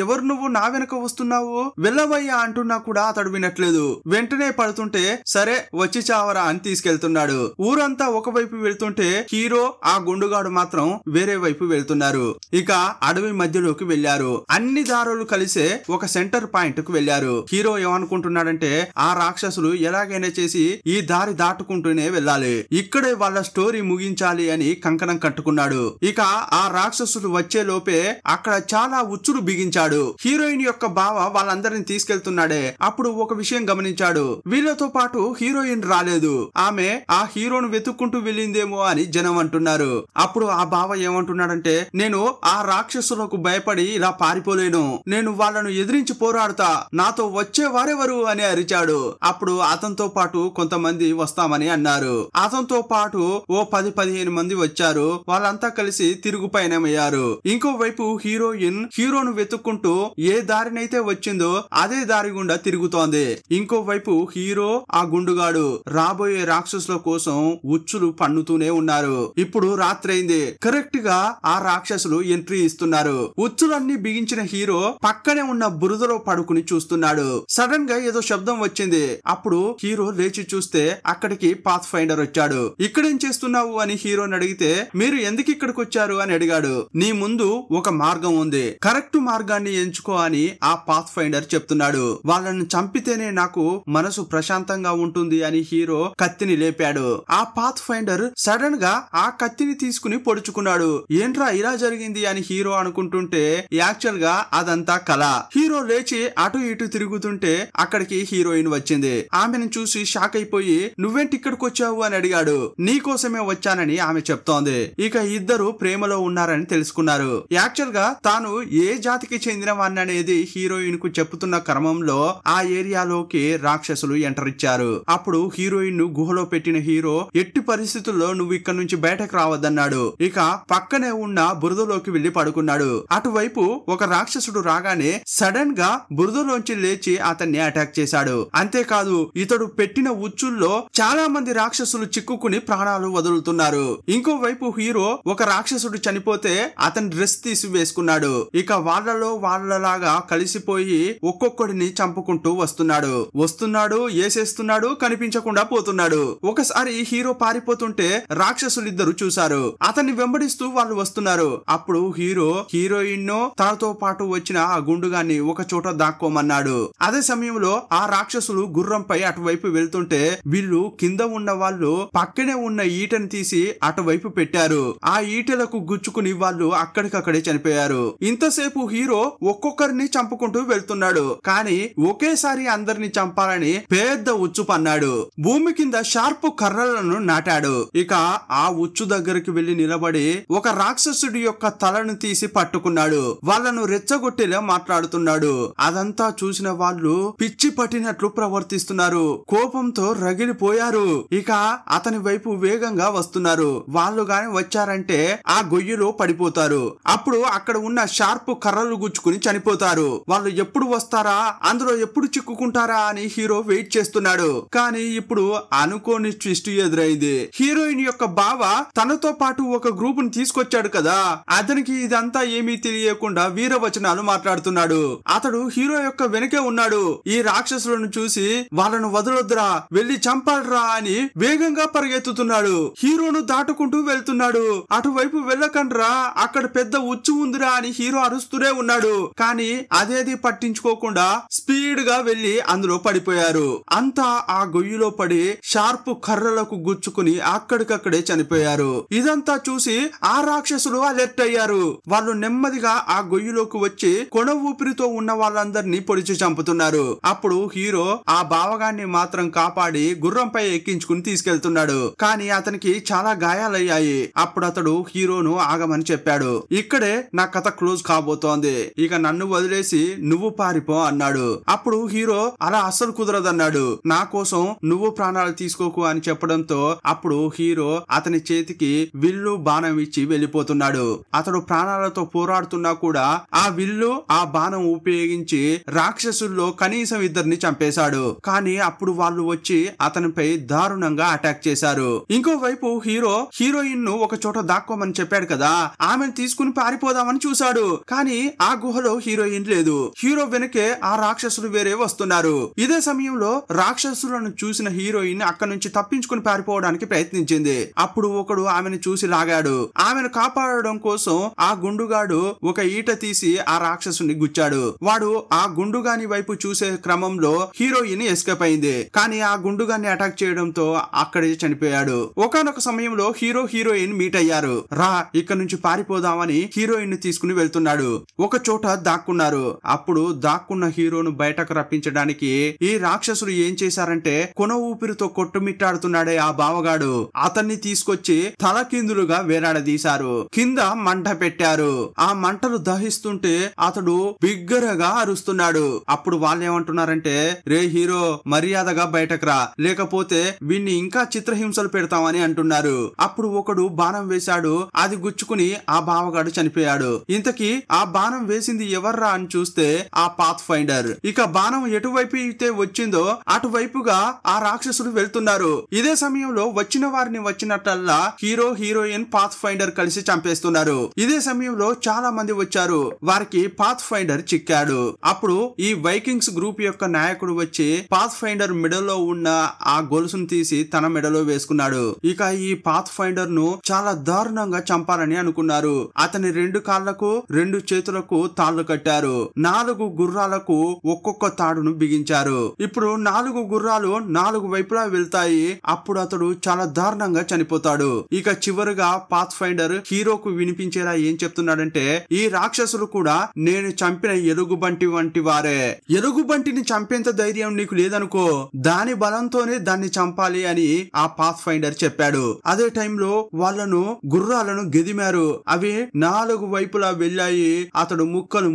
ఎవరు నువ్వు నా వెనక వస్తున్నావు, వెళ్ళవయ్యా అంటున్నా కూడా అతడు వినట్లేదు. వెంటనే పడుతుంటే సరే వచ్చి చావరా అని తీసుకెళ్తున్నాడు. ఊరంతా ఒకవైపు వెళ్తుంటే హీరో ఆ గుండుగాడు మాత్రం వేరే వైపు వెళ్తున్నారు. ఇక అడవి మధ్యలోకి వెళ్లారు. అన్ని దారులు కలిసే ఒక సెంటర్ పాయింట్ కు వెళ్లారు. హీరో ఏమనుకుంటున్నాడంటే ఆ రాక్షసులు ఎలాగైనా చేసి ఈ దారి దాటుకుంటూనే వెళ్ళాలి, ఇక్కడే వాళ్ళ స్టోరీ ముగించాలి అని కంకణం కట్టుకున్నాడు. ఇక ఆ రాక్షసులు వచ్చే లోపే అక్కడ చాలా ఉచ్చులు బిగించాడు. హీరోయిన్ యొక్క బావ వాళ్ళందరిని తీసుకెళ్తున్నాడే అప్పుడు ఒక విషయం గమనించాడు. వీళ్ళతో పాటు హీరోయిన్ రాలేదు, ఆమె ఆ హీరోను వెతుక్కుంటూ వెళ్ళిందేమో అని జనం అంటున్నారు. అప్పుడు ఆ బావ ఏమంటున్నాడంటే నేను ఆ రాక్షసులకు భయపడి ఇలా పారిపోలేను, నేను వాళ్ళను ఎదిరించి పోరాడుతా, నాతో వచ్చేవారెవరు అని అరిచాడు. అప్పుడు అతనితో పాటు కొంతమంది వస్తామని అన్నారు. అతనితో పాటు ఓ 10-15 మంది వచ్చారు. వాళ్ళంతా కలిసి తిరుగు పయనమయ్యారు. ఇంకోవైపు హీరోయిన్ హీరోను వెతుక్కుంటూ ఏ దారినైతే వచ్చిందో అదే దారి గుండా తిరుగుతోంది. ఇంకోవైపు హీరో ఆ గుండుగాడు రాబోయే రాక్షసుల కోసం ఉచ్చులు పన్నుతూనే ఉన్నారు. ఇప్పుడు రాత్రైంది. కరెక్ట్ గా ఆ రాక్షసులు ఎంట్రీ ఇస్తున్నారు. ఉచ్చులన్నీ బిగించిన హీరో పక్కనే ఉన్న బురదలో పడుకుని చూస్తున్నాడు. సడన్ గా ఏదో శబ్దం వచ్చింది. అప్పుడు హీరో లేచి చూస్తే అక్కడికి పాత్ ఫైండర్ వచ్చాడు. ఇక్కడేం చేస్తున్నావు అని హీరోని అడిగితే మీరు ఎందుకు ఇక్కడికి వచ్చారు అని అడిగాడు. నీ ముందు ఒక మార్గం ఉంది, కరెక్ట్ మార్గాన్ని ఎంచుకో అని ఆ పాత్ ఫైండర్ చెప్తున్నాడు. వాళ్ళని చంపితేనే నాకు మనసు ప్రశాంతంగా ఉంటుంది అని హీరో కత్తిని లేపాడు. ఆ పాత్ ఫైండర్ సడన్ గా ఆ కత్తిని తీసుకుని పొడుచుకున్నాడు. ఏంట్రా ఇలా జరిగింది అని హీరో అనుకుంటుంటే యాక్చువల్ గా అదంతా కళ. హీరో లేచి అటు ఇటు తిరుగుతుంటే అక్కడికి హీరోయిన్ వచ్చింది. ఆమెను చూసి షాక్ అయిపోయి నువ్వేంటి ఇక్కడికి వచ్చావు అని అడిగాడు. నీకోసమే వచ్చానని ఆమె చెప్తోంది. ఇక ఇద్దరు ప్రేమలో ఉన్నారని తెలుసుకున్నారు. యాక్చువల్ గా తాను ఏ జాతికి చెందిన వాడిని అనేది హీరోయిన్ కు చెప్పుతున్న క్రమంలో ఆ ఏరియాలోకి రాక్షసులు ఎంటర్ ఇచ్చారు. అప్పుడు హీరోయిన్ ను గుహలో పెట్టిన హీరో ఎట్టి పరిస్థితుల్లో నువ్వు ఇక్కడ నుంచి బయటకు రావద్దన్నాడు. ఇక పక్కనే ఉన్న బురదలోకి వెళ్లి పడుకున్నాడు. అటువైపు ఒక రాక్షసుడు రాగానే సడన్ గా బురదలోంచి లేచి అతన్ని అటాక్ చేశాడు. అంతేకాదు ఇతడు పెట్టిన ఉచ్చుల్లో చాలా మంది రాక్షసులు చిక్కుకుని ప్రాణాలు వదులుతున్నారు. ఇంకోవైపు హీరో ఒక రాక్షసుడు చనిపోతే అతని డ్రెస్ తీసి వేసుకున్నాడు. ఇక వాళ్ళలో వాళ్ళలాగా కలిసిపోయి ఒక్కొక్కడిని చంపుకుంటూ వస్తున్నాడు ఏసేస్తున్నాడు, కనిపించకుండా పోతున్నాడు. ఒకసారి హీరో పారిపోతుంటే రాక్షసులిద్దరు చూశారు. అతన్ని వెంబడిస్తూ వాళ్ళు వస్తున్నారు. అప్పుడు హీరో హీరోయిన్ ను తనతో పాటు వచ్చిన ఆ గుండుగాన్ని ఒక చోట దాక్కోమన్నాడు. అదే సమయంలో ఆ రాక్షసులు గుర్రంపై అటువైపు వెళ్తుంటే వీళ్ళు కింద ఉన్న వాళ్ళు పక్కనే ఉన్న ఈటని తీసి అటువైపు పెట్టారు. ఆ ఈటలకు గుచ్చుకుని వాళ్ళు అక్కడికక్కడే చనిపోయారు. ఇంతసేపు హీరో ఒక్కొక్కరిని చంపుకుంటూ వెళ్తున్నాడు. కానీ ఒకేసారి అందరిని చంపాలని పెద్ద ఉచ్చు పన్నాడు. భూమి కింద షార్ప్ కర్రలను నాటాడు. ఇక ఆ ఉచ్చు దగ్గరికి వెళ్లి నిలబడి ఒక రాక్షసుడి యొక్క తలను తీసి పట్టుకున్నాడు. వాళ్ళను రెచ్చగొట్టేలా మాట్లాడుతున్నాడు. అదంతా చూసిన వాళ్ళు పిచ్చి పట్టినట్లు ప్రవర్తిస్తున్నారు. కోపంతో రగిలిపోయారు. ఇక అతని వైపు వేగంగా వస్తున్నారు. వాళ్ళు గాని వచ్చారంటే ఆ గొయ్యిలో పడిపోతారు. అప్పుడు అక్కడ ఉన్న షార్ప్ కర్రలు గుచ్చుకుని చనిపోతారు. వాళ్ళు ఎప్పుడు వస్తారా, అందులో ఎప్పుడు చిక్కుకుంటారా అని హీరో వెయిట్ చేస్తున్నాడు. కానీ ఇప్పుడు అనుకోని ట్విస్ట్ ఎదురైంది. హీరోయిన్ యొక్క బావ తనతో పాటు ఒక గ్రూప్ ని తీసుకొచ్చాడు కదా, అతనికి ఇదంతా ఏమీ తెలియకుండా వీరవచనాలు మాట్లాడుతున్నాడు. అతడు హీరో యొక్క వెనకే ఉన్నాడు. ఈ రాక్షసులను చూసి వాళ్ళను వదలొద్దురా, వెళ్లి చంపాలరా అని వేగంగా పరిగెత్తుతున్నాడు. హీరోను దాటుకుంటూ వెళ్తున్నాడు. అటువైపు వెళ్ళకండ్రా, అక్కడ పెద్ద ఉచ్చు ఉందిరా అని హీరో అరుస్తూనే ఉన్నాడు. కానీ అదేది పట్టించుకోకుండా స్పీడ్ గా వెళ్లి అందులో పడిపోయారు. అంతా ఆ గొయ్యిలో పడి షార్ప్ కర్రలకు గుచ్చుకుని అక్కడికక్కడే చనిపోయారు. ఇదంతా చూసి ఆ రాక్షసులు అలర్ట్ అయ్యారు. వాళ్ళు నెమ్మదిగా ఆ గొయ్యిలోకి వచ్చి కొన ఊపిరితో ఉన్న వాళ్ళందరినీ పొడిచి చంపుతున్నారు. అప్పుడు హీరో ఆ బావగాన్ని మాత్రం కాపాడి గుర్రంపై ఎక్కించుకుని తీసుకెళ్తున్నాడు. కానీ అతనికి చాలా గాయాలయ్యాయి. అప్పుడు అతడు హీరోను ఆగమని చెప్పాడు. ఇక్కడే నా కథ క్లోజ్ కాబోతోంది, ఇక నన్ను వదిలేసి నువ్వు పారిపో అన్నాడు. అప్పుడు హీరో అలా అస్సలు కుదరదన్నాడు. నా కోసం నువ్వు ప్రాణాలు తీసుకోకు అని చెప్పడంతో అప్పుడు హీరో అతని చేతికి విల్లు బాణం ఇచ్చి వెళ్లిపోతున్నాడు. అతడు ప్రాణాలతో పోరాడుతున్నా కూడా ఆ విల్లు ఆ బాణం ఉపయోగించి రాక్షసుల్లో కనీసం ఇద్దరిని చంపేశాడు. కానీ అప్పుడు వాళ్ళు వచ్చి అతనిపై దారుణంగా అటాక్ చేశారు. ఇంకోవైపు హీరో హీరోయిన్ ను ఒక చోట దాక్కోమని చెప్పాడు కదా, ఆమెను తీసుకుని పారిపోదామని చూశాడు. కానీ ఆ గుహలో హీరోయిన్ లేదు. హీరో వెనకే ఆ రాక్షసులు వేరే వస్తున్నారు. ఇదే సమయంలో రాక్షసులను చూసిన హీరోయిన్ అక్కడి నుంచి తప్పించుకుని పారిపోవడానికి ప్రయత్నించింది. అప్పుడు ఒకడు ఆమెను చూసి లాగాడు. ఆమెను కాపాడడం కోసం ఆ గుండుగాడు ఒక ఈట తీసి ఆ రాక్షసుని గుచ్చాడు. వాడు ఆ గుండుగాని వైపు చూసే క్రమంలో హీరోయిన్ ఎస్కేప్ అయింది. కానీ ఆ గుండుగాన్ని అటాక్ చేయడంతో అక్కడే చనిపోయాడు. ఒకానొక సమయంలో హీరోయిన్ మీట్ అయ్యారు. రా ఇక్కడ నుంచి పారిపోదామని హీరోయిన్ ని తీసుకుని వెళ్తున్నాడు. ఒక చోట దాక్కున్నారు. అప్పుడు దాక్కున్న హీరోను బయటకు రప్పించడానికి ఈ రాక్షసులు ఏం చేశారంటే కొన ఊపిరితో కొట్టుమిట్టాడుతున్నాడే ఆ బావగాడు, అతన్ని తీసుకొచ్చి తలకిందులుగా వేలాడదీశారు. కింద మంట పెట్టారు. ఆ మంటలు దహిస్తుంటే అతడు బిగ్గరగా అరుస్తున్నాడు. అప్పుడు వాళ్ళేమంటున్నారంటే, రే హీరో మర్యాదగా బయటకు రా, లేకపోతే వీన్ని ఇంకా చిత్రహింసలు పెడతామని అంటున్నారు. అప్పుడు ఒకడు బాణం వేశాడు. అది గుచ్చుకుని ఆ బావగాడు చనిపోయాడు. ఇంతకీ ఆ బాణం వేసింది ఎవర్రా అని చూస్తే ఆ పాత్ ఫైండర్. ఇక బాణం ఎటువైపు అయితే వచ్చిందో అటువైపుగా ఆ రాక్షసులు వెళ్తున్నారు. ఇదే సమయంలో వచ్చిన వారిని వచ్చినట్టల్లా హీరోయిన్ పాత్ ఫైండర్ కలిసి చంపేస్తున్నారు. ఇదే సమయంలో చాలా మంది వచ్చారు. వారికి పాత్ ఫైండర్ చిక్కాడు. అప్పుడు ఈ వైకింగ్స్ గ్రూప్ యొక్క నాయకుడు వచ్చి పాత్ ఫైండర్ మెడలో ఉన్న ఆ గొలుసును తీసి తన మెడలో వేసుకున్నాడు. ఇక ఈ పాత్ ఫైండర్ ను చాలా దారుణంగా చంపాలని అనుకున్నారు. అతని 2 కాళ్లకు 2 చేతులకు తాళ్లు కట్టారు. 4 గుర్రాలకు ఒక్కొక్క తాడును బిగించారు. ఇప్పుడు 4 గుర్రాలు 4 వైపులా వెళ్తాయి. అప్పుడు అతడు చాలా దారుణంగా చనిపోతాడు. ఇక చివరిగా పాత్ ఫైండర్ హీరోకు వినిపించేలా ఏం చెప్తున్నాడంటే, ఈ రాక్షసులు కూడా నేను చంపిన ఎలుగుబంటి వంటి వారే. ఎలుగుబంటిని చంపేంత ధైర్యం నీకు లేదనుకో, దాని బలంతోనే దాన్ని చంపాలి అని ఆ పాత్ ఫైండర్ చెప్పాడు. అదే టైంలో వాళ్ళను గుర్రాలను గెదిమారు. అవి 4 వైపులా వెళ్ళాయి. అతడు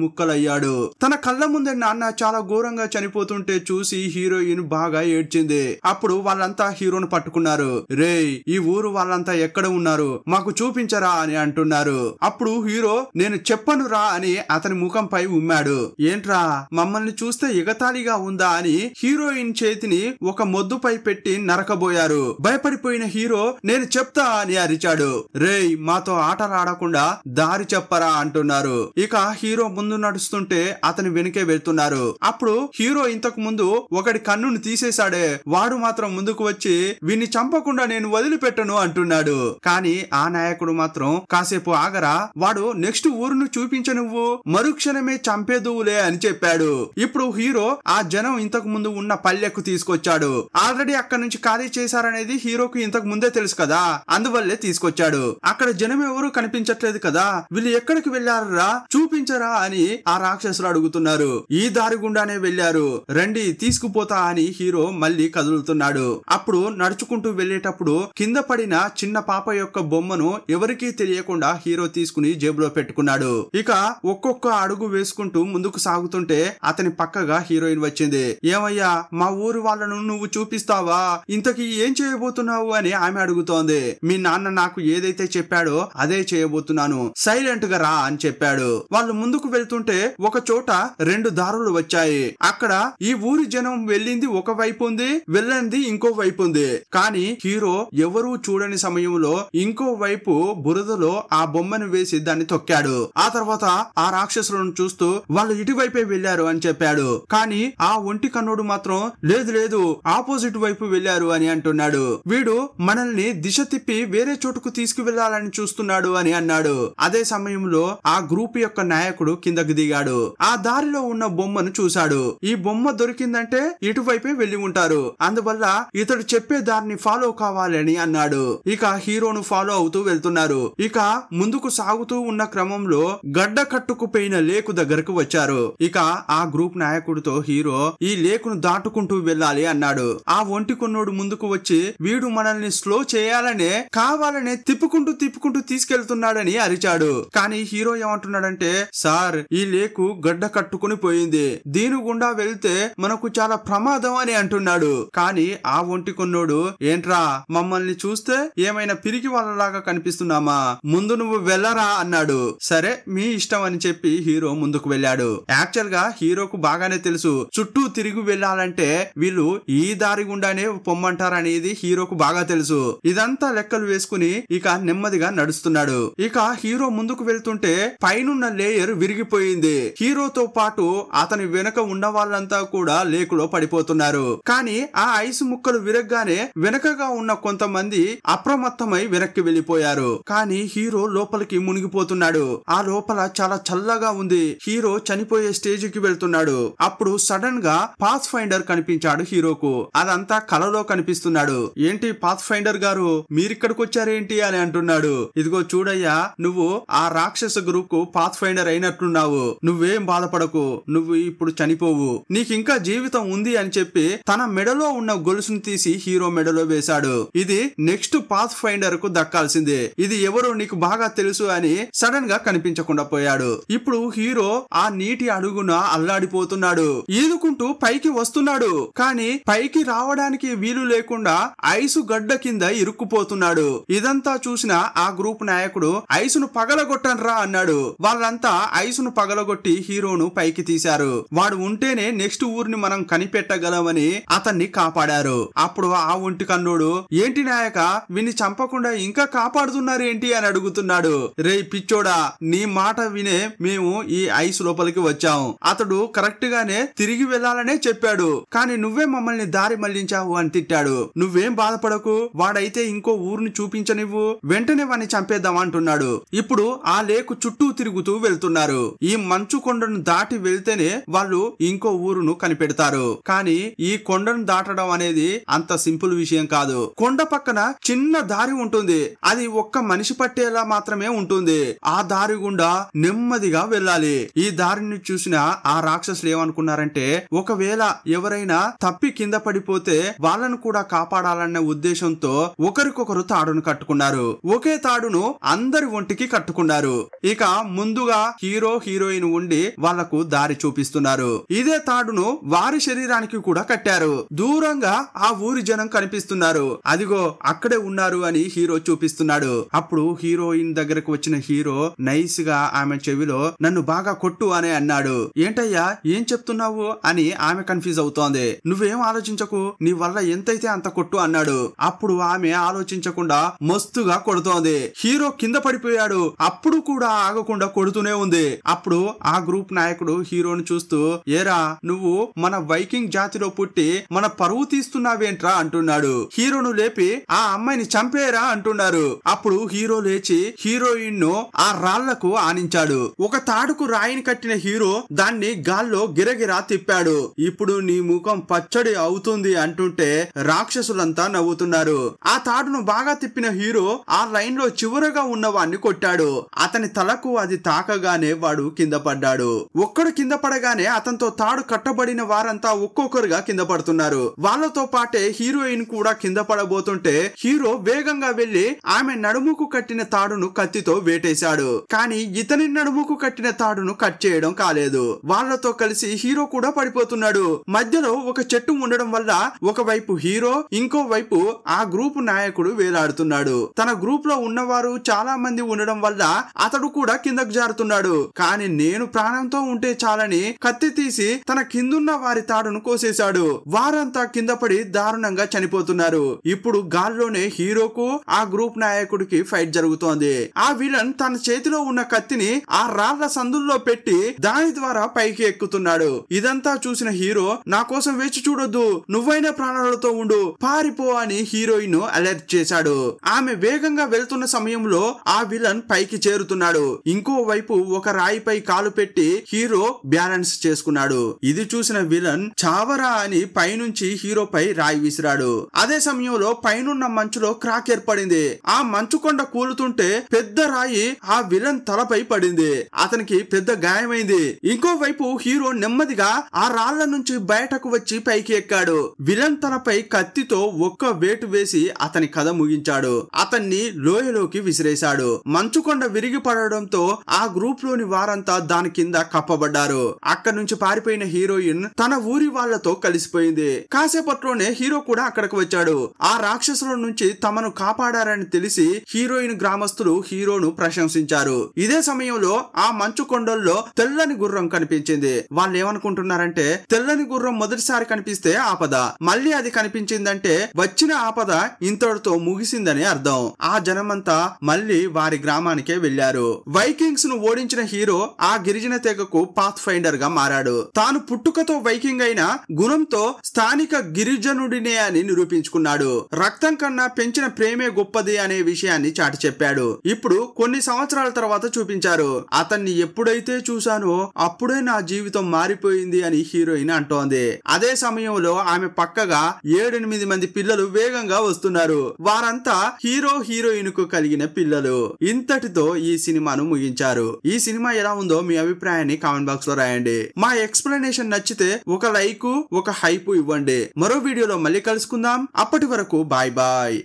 ముక్కలయ్యాడు. తన కళ్ళ ముందే నాన్న చాలా ఘోరంగా చనిపోతుంటే చూసి హీరోయిన్ బాగా ఏడ్చింది. అప్పుడు వాళ్ళంతా హీరోను పట్టుకున్నారు. రే ఈ ఊరు వాళ్ళంతా ఎక్కడ ఉన్నారు, మాకు చూపించరా అని అంటున్నారు. అప్పుడు హీరో నేను చెప్పను రా అని అతని ముఖంపై ఉమ్మాడు. ఏంట్రా మమ్మల్ని చూస్తే ఎగతాళిగా ఉందా అని హీరోయిన్ చేతిని ఒక మొద్దుపై పెట్టి నరకబోయారు. భయపడిపోయిన హీరో నేను చెప్తా అని అరిచాడు. రేయ్ మాతో ఆటలాడకుండా దారి చెప్పరా అంటున్నారు. ఇక హీరో ముందు నడుస్తుంటే అతని వెనుకే వెళ్తున్నారు. అప్పుడు హీరో ఇంతకు ముందు ఒకడి కన్నును తీసేశాడే, వాడు మాత్రం ముందుకు వచ్చి వీన్ని చంపకుండా నేను వదిలిపెట్టను అంటున్నాడు. కానీ ఆ నాయకుడు మాత్రం కాసేపు ఆగరా, వాడు నెక్స్ట్ ఊరును చూపించ నువ్వు మరుక్షణమే చంపేదువులే అని చెప్పాడు. ఇప్పుడు హీరో ఆ జనం ఇంతకు ముందు ఉన్న పల్లెకు తీసుకొచ్చాడు. ఆల్రెడీ అక్కడ నుంచి ఖాళీ చేశారనేది హీరోకు ఇంతకు ముందే తెలుసు కదా, అందువల్లే తీసుకొచ్చాడు. అక్కడ జనం ఎవరు కనిపించట్లేదు కదా, వీళ్ళు ఎక్కడికి వెళ్లారా చూపించరా అని ఆ రాక్షసులు అడుగుతున్నారు. ఈ దారి గుండానే వెళ్లారు, రండి తీసుకుపోతా అని హీరో మళ్ళీ కదులుతున్నాడు. అప్పుడు నడుచుకుంటూ వెళ్లేటప్పుడు కింద పడిన చిన్న పాప యొక్క బొమ్మను ఎవరికీ తెలియకుండా హీరో తీసుకుని జేబులో పెట్టుకున్నాడు. ఇక ఒక్కొక్క అడుగు వేసుకుంటూ ముందుకు సాగుతుంటే అతని పక్కగా హీరోయిన్ వచ్చింది. ఏమయ్యా మా ఊరు వాళ్ళను నువ్వు చూపిస్తావా, ఇంతకీ ఏం చేయబోతున్నావు అని ఆమె అడుగుతోంది. మీ నాన్న నాకు ఏదైతే చెప్పాడో అదే చేయబోతున్నాను, సైలెంట్ గా రా అని చెప్పాడు. వాళ్ళు ముందుకు వెళ్తుంటే ఒక చోట 2 దారులు వచ్చాయి. అక్కడ ఈ ఊరి జనం వెళ్ళింది ఒక వైపు ఉంది, వెళ్ళింది ఇంకో వైపు ఉంది. కానీ హీరో ఎవరూ చూడని సమయంలో ఇంకో వైపు బురదలో ఆ బొమ్మను వేసి దాన్ని తొక్కాడు. ఆ తర్వాత ఆ రాక్షసులను చూస్తూ వాళ్ళు ఇటువైపే వెళ్లారు అని చెప్పాడు. కానీ ఆ ఒంటి కన్నుడు మాత్రం లేదు ఆపోజిట్ వైపు వెళ్లారు అని అంటున్నాడు. వీడు మనల్ని దిశ తిప్పి వేరే చోటుకు తీసుకువెళ్లాలని చూస్తున్నాడు అని అన్నాడు. అదే సమయంలో ఆ గ్రూప్ యొక్క నాయకుడు కిందకు దిగాడు. ఆ దారిలో ఉన్న బొమ్మను చూశాడు. ఈ బొమ్మ దొరికిందంటే ఇటువైపే వెళ్లి ఉంటారు, అందువల్ల ఇతడు చెప్పే దారిని ఫాలో కావాలని అన్నాడు. ఇక హీరోను ఫాలో అవుతూ వెళ్తున్నారు. ఇక ముందుకు సాగుతూ ఉన్న క్రమంలో గడ్డ కట్టుకుపోయిన లేకు దగ్గరకు వచ్చారు. ఇక ఆ గ్రూప్ నాయకుడితో హీరో ఈ లేకును దాటుకుంటూ వెళ్ళాలి అన్నాడు. ఆ ఒంటి కొన్నోడు ముందుకు వచ్చి వీడు మనల్ని స్లో చేయాలనే కావాలనే తిప్పుకుంటూ తీసుకెళ్తున్నాడని అరిచాడు. కానీ హీరో ఏమంటున్నాడంటే, సార్ ఈ లేకు గడ్డ కట్టుకుని పోయింది, దీని గుండా వెళ్తే మనకు చాలా ప్రమాదం అని అంటున్నాడు. కానీ ఆ ఒంటి కొన్నోడు ఏంట్రా మమ్మల్ని చూస్తే ఏమైనా పిరికి వాళ్ళలాగా కనిపిస్తున్నామా, ముందు నువ్వు వెళ్ళరా అన్నాడు. సరే మీ ఇష్టం అని చెప్పి హీరో ముందుకు వెళ్ళాడు. యాక్చువల్ గా హీరోకు బాగానే తెలుసు చుట్టూ తిరిగి వెళ్ళాలంటే వీళ్ళు ఈ దారి గుండానే పొమ్మంటారనేది హీరోకు బాగా తెలుసు. ఇదంతా లెక్కలు వేసుకుని ఇక నెమ్మదిగా నడుస్తున్నాడు. ఇక హీరో ముందుకు వెళ్తుంటే పైనున్న లేయర్ విరిగిపోయింది. హీరోతో పాటు అతని వెనక ఉన్న వాళ్ళంతా కూడా లేకులో పడిపోతున్నారు. కానీ ఆ ఐస్ ముక్కలు విరగ్గానే వెనకగా ఉన్న కొంతమంది అప్రమత్తమై వెనక్కి వెళ్లిపోయారు. కానీ హీరో లోపలికి లోకి మునిగిపోతున్నాడు. ఆ లోపల చాలా చల్లగా ఉంది. హీరో చనిపోయే స్టేజ్ కి వెళ్తున్నాడు. అప్పుడు సడన్ గా పాత్ ఫైండర్ కనిపించాడు హీరోకు. అదంతా కలలో కనిపిస్తున్నాడు. ఏంటి పాత్ ఫైండర్ గారు మీరిక్కడికి వచ్చారేంటి అని అంటున్నాడు. ఇదిగో చూడయ్యా, నువ్వు ఆ రాక్షస గ్రూప్ కు పాత్ ఫైండర్ అయినట్లున్నావు. నువ్వేం బాధపడకు, నువ్వు ఇప్పుడు చనిపోవు, నీకింకా జీవితం ఉంది అని చెప్పి తన మెడలో ఉన్న గొలుసును తీసి హీరో మెడలో వేశాడు. ఇది నెక్స్ట్ పాత్ ఫైండర్ కు దక్కాల్సిందే. ఇది ఎవరో నీకు బాగా తెలుసు అని సడన్ గా కనిపించకుండా పోయాడు. ఇప్పుడు హీరో ఆ నీటి అడుగున అల్లాడిపోతున్నాడు. ఈదుకుంటూ పైకి వస్తున్నాడు. కానీ పైకి రావడానికి వీలు లేకుండా ఐసు గడ్డ కింద ఇరుక్కుపోతున్నాడు. ఇదంతా చూసిన ఆ గ్రూప్ నాయకుడు ఐసును పగలగొట్టనరా అన్నాడు. వాళ్ళంతా ఐసును పగలగొట్టి హీరోను పైకి తీశారు. వాడు ఉంటేనే నెక్స్ట్ ఊరిని మనం కనిపెట్టగలమని అతన్ని కాపాడారు. అప్పుడు ఆ ఒంటి కన్నోడు, ఏంటి నాయక విని చంపకుండా ఇంకా కాపాడుతున్నారేంటి అని అడుగుతున్నాడు. రే పిచ్చోడా, నీ మాట వినే మేము ఈ ఐస్ లోపలికి వచ్చాం. అతడు కరెక్ట్ గానే తిరిగి వెళ్లాలనే చెప్పాడు, కానీ నువ్వే మమ్మల్ని దారి మళ్లించావు అని తిట్టాడు. నువ్వేం బాధపడకు, వాడైతే ఇంకో ఊరిని చూపించనివ్వు, వెంటనే వాడిని చంపేద్దాం అంటున్నాడు. ఇప్పుడు ఆ లేకు చుట్టూ తిరుగుతూ వెళ్తున్నారు. ఈ మంచు కొండను దాటి వెళ్తేనే వాళ్ళు ఇంకో ఊరును కనిపెడతారు. కానీ ఈ కొండను దాటడం అనేది అంత సింపుల్ విషయం కాదు. కొండ పక్కన చిన్న దారి ఉంటుంది. అది ఒక్క మనిషి పట్టేలా మాత్రమే ఉంటుంది. ఆ దారి గుండా నెమ్మదిగా వెళ్ళాలి. ఈ దారిని చూసిన ఆ రాక్షసులు ఏమనుకున్నారంటే, ఒకవేళ ఎవరైనా తప్పి కింద పడిపోతే వాళ్ళను కూడా కాపాడాలన్న ఉద్దేశంతో ఒకరికొకరు తాడును కట్టుకున్నారు. ఒకే తాడును అందరి ఒంటికి కట్టుకున్నారు. ఇక ముందుగా హీరో హీరోయిన్ ఉండి వాళ్లకు దారి చూపిస్తున్నారు. ఇదే తాడును వారి శరీరానికి కూడా కట్టారు. దూరంగా ఆ ఊరి జనం కనిపిస్తున్నారు. అదిగో అక్కడే ఉన్నారు అని హీరో చూపిస్తున్నాడు. అప్పుడు హీరోయిన్ దగ్గరకు వచ్చిన హీరో నైస్ గా ఆమె చెవిలో నన్ను బాగా కొట్టు అని అన్నాడు. ఏంటయ్యా ఏం చెప్తున్నావు అని ఆమె కన్ఫ్యూజ్ అవుతోంది. నువ్వేం ఆలోచించకు, నీ వల్ల ఎంతైతే అంత కొట్టు అన్నాడు. అప్పుడు ఆమె ఆలోచించకుండా మస్తుగా కొడుతోంది. హీరో కింద పడిపోయాడు. అప్పుడు కూడా ఆగకుండా కొడుతూనే ఉంది. అప్పుడు ఆ గ్రూప్ నాయకుడు హీరోను చూస్తూ, ఏరా నువ్వు మన వైకింగ్ జాతిలో పుట్టి మన పరువు తీస్తున్నావేంట్రా అంటున్నాడు. హీరోను లేపి ఆ అమ్మాయిని చంపేరా అంటున్నారు. అప్పుడు హీరో లేచి హీరోయిన్ ను ఆ రాళ్లకు ఆనించాడు. ఒక తాడుకు రాయిని కట్టిన హీరో దాన్ని గాల్లో గిరగిరా తిప్పాడు. ఇప్పుడు నీ ముఖం పచ్చడి అవుతుంది అంటుంటే రాక్షసులంతా నవ్వుతున్నారు. ఆ తాడును బాగా తిప్పిన హీరో ఆ లైన్ లో చివరగా ఉన్న వాడిని కొట్టాడు. అతని తలకు అది తాకగానే వాడు కింద పడ్డాడు. ఒక్కడు కింద పడగానే అతనితో తాడు కట్టబడిన వారంతా ఒక్కొక్కరుగా కింద పడుతున్నారు. వాళ్ళతో పాటే హీరోయిన్ కూడా కింద పడబోతుంటే హీరో వేగంగా వెళ్లి ఆమె నడుముకు కట్టిన తాడును కత్తితో వేటేశాడు. కానీ ఇతని నడుముకు కట్టిన తాడును కట్ చేయడం కాలేదు. వాళ్ళతో కలిసి హీరో కూడా పడిపోతున్నాడు. మధ్యలో ఒక చెట్టు ఉండడం వల్ల ఒకవైపు హీరో, ఇంకో వైపు ఆ గ్రూప్ నాయకుడు వేలాడుతున్నాడు. తన గ్రూప్ లో ఉన్నవారు చాలా మంది ఉండడం వల్ల అతడు కూడా కిందకు జారుతున్నాడు. కానీ నేను ప్రాణంతో ఉంటే చాలని కత్తి తీసి తన కిందున్న వారి తాడును కోసేశాడు. వారంతా కింద పడి దారుణంగా చనిపోతున్నారు. ఇప్పుడు గాల్లోనే హీరోకు ఆ గ్రూప్ నాయకుడికి ఫైట్ జరుగుతోంది. ఆ విలన్ తన చేతిలో ఉన్న కత్తిని ఆ రాళ్ల సందుల్లో పెట్టి దాని ద్వారా పైకి ఎక్కుతున్నాడు. ఇదంతా చూసిన హీరో, నా కోసం వేచి చూడొద్దు, నువ్వైనా ప్రాణాలతో ఉండు, పారిపో అని హీరోయిన్ అలర్ట్ చేశాడు. ఆమె వేగంగా వెళ్తున్న సమయంలో ఆ విలన్ పైకి చేరుతున్నాడు. ఇంకో వైపు ఒక రాయిపై కాలు పెట్టి హీరో బ్యాలెన్స్ చేసుకున్నాడు. ఇది చూసిన విలన్ చావరా అని పైనుంచి హీరోపై రాయి విసిరాడు. అదే సమయంలో పైనున్న మంచులో క్రాక్ ఏర్పడింది. ఆ మంచు కొండ కూలుతుంటే పెద్ద రాయి ఆ విలన్ తలపై పడింది. అతనికి పెద్ద గాయమైంది. ఇంకోవైపు హీరో నెమ్మదిగా ఆ రాళ్ల నుంచి బయటకు వచ్చి పైకి ఎక్కాడు. విలన్ తలపై కత్తితో ఒక్క వేటు వేసి అతని కథ ముగించాడు. అతన్ని లోయలోకి విసిరేశాడు. మంచుకొండ విరిగి పడడంతో ఆ గ్రూప్ లోని వారంతా దాని కింద కప్పబడ్డారు. అక్కడి నుంచి పారిపోయిన హీరోయిన్ తన ఊరి వాళ్లతో కలిసిపోయింది. కాసేపట్లోనే హీరో కూడా అక్కడికి వచ్చాడు. ఆ రాక్షసుల నుంచి తమను కాపాడారని తెలిసి హీరోయిన్ గ్రామస్తులు హీరోను ప్రశంసించారు. ఇదే సమయంలో ఆ మంచు కొండల్లో తెల్లని గుర్రం కనిపించింది. వాళ్ళు ఏమనుకుంటున్నారంటే, తెల్లని గుర్రం మొదటిసారి కనిపిస్తే ఆపద, మళ్ళీ అది కనిపించిందంటే వచ్చిన ఆపద ఇంతటితో ముగిసిందని అర్థం. ఆ జనమంతా మళ్ళీ వారి గ్రామానికే వెళ్లారు. వైకింగ్స్ ను ఓడించిన హీరో ఆ గిరిజన తెగకు పాత్ ఫైండర్ గా మారాడు. తాను పుట్టుకతో వైకింగ్ అయిన గుణంతో స్థానిక గిరిజనుడినే అని నిరూపించుకున్నాడు. రక్తం కన్నా పెంచిన ప్రేమే గొప్పది అనే విషయాన్ని చాటి చెప్పాడు. ఇప్పుడు కొన్ని సంవత్సరాల తర్వాత చూపించారు. అతన్ని ఎప్పుడైతే చూశానో అప్పుడే నా జీవితం మారిపోయింది అని హీరోయిన్ అంటోంది. అదే సమయంలో ఆమె పక్కగా 7-8 మంది పిల్లలు వేగంగా వస్తున్నారు. వారంతా హీరో హీరోయిన్ కు కలిగిన పిల్లలు. ఇంతటితో ఈ సినిమాను ముగించారు. ఈ సినిమా ఎలా ఉందో మీ అభిప్రాయాన్ని కామెంట్ బాక్స్ లో రాయండి. మా ఎక్స్ప్లెనేషన్ నచ్చితే ఒక లైక్ ఒక హైప్ ఇవ్వండి. మరో వీడియోలో మళ్ళీ కలుసుకుందాం. అప్పటి వరకు బాయ్ బాయ్.